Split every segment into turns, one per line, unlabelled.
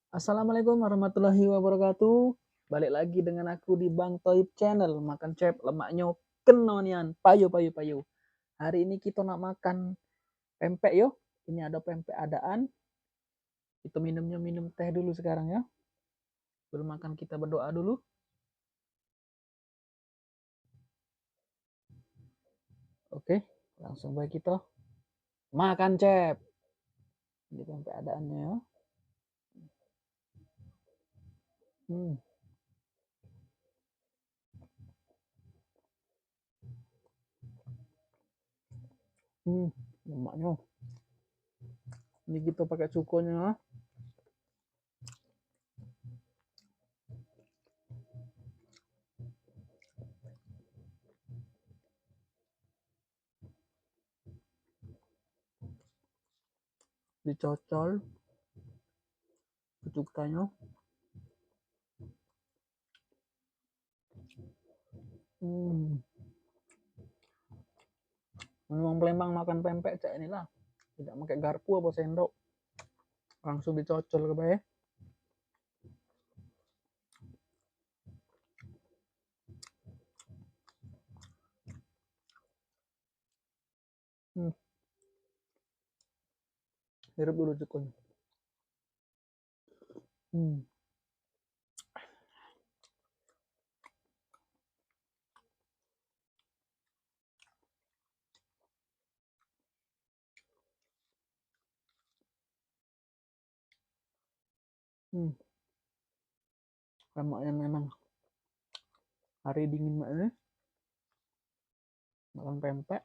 Assalamualaikum warahmatullahi wabarakatuh. Balik lagi dengan aku di Bang Toib Channel. Makan cep lemaknya kenonian. Payu, payu, payu. Hari ini kita nak makan pempek yo. Ini ada pempek adaan. Kita minumnya minum teh dulu sekarang ya. Belum makan kita berdoa dulu. Oke, langsung baik kita makan cep. Ini pempek adaannya ya. Hmm. Lemaknya. Ini kita pakai cukonya. Dicocol cukanya. Memang Palembang makan pempek cak inilah. Tidak pakai garpu apa sendok. Langsung dicocol ke bawah. Hirup dulu cukup. Lemaknya memang hari dingin maknya. Makan pempek.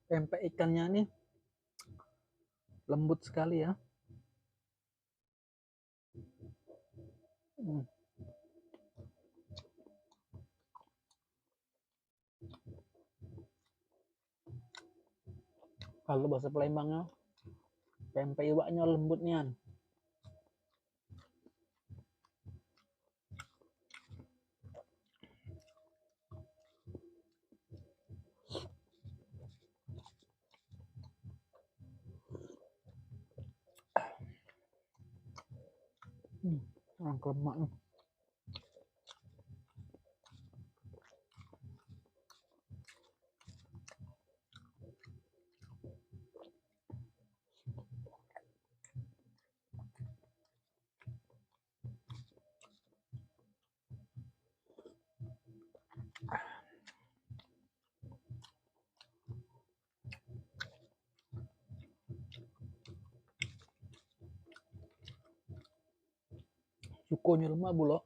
Pempek ikannya nih lembut sekali ya. Kalau bahasa Palembangnya pempek iwaknya lembut nian. Orang lemak. Cukonya lemak bulok.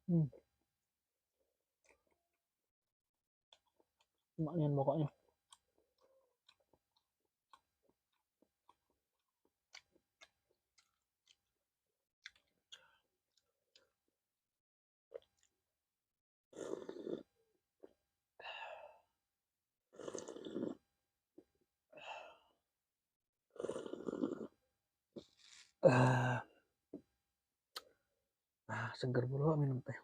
Hmm. Lumayan pokoknya. Ah, seger dulu minum teh.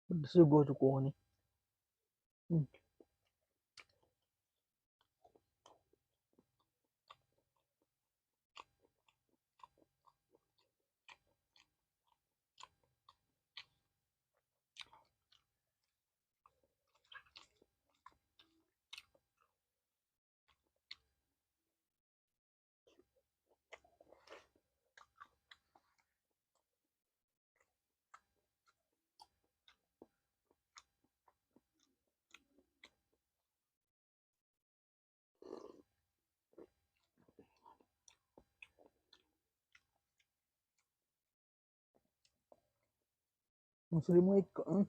Pedes juga cukup nih. Hmm. Muslim ikut.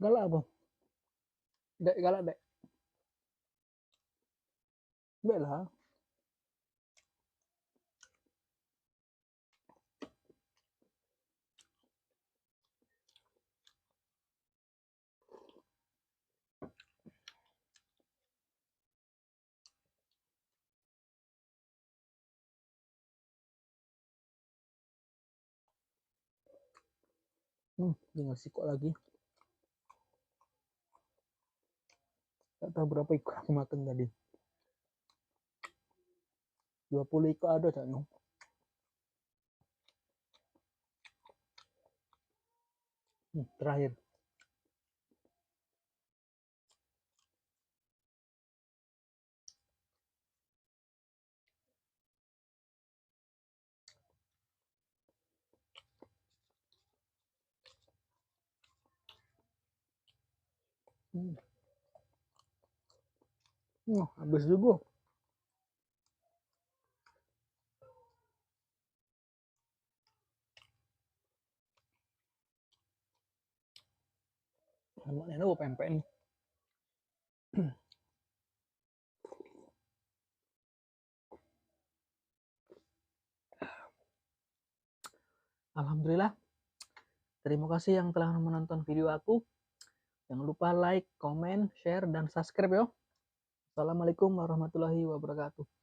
Galak apa? Dek galak dek. Dek lah. Tinggal sikok lagi. Gak tahu berapa ikut aku makan tadi. 20 ikut ada cak nyong. Terakhir. Habis juga. Lemaknya lu pempek nih. Alhamdulillah. Terima kasih yang telah menonton video aku. Jangan lupa like, comment, share, dan subscribe ya. Assalamualaikum warahmatullahi wabarakatuh.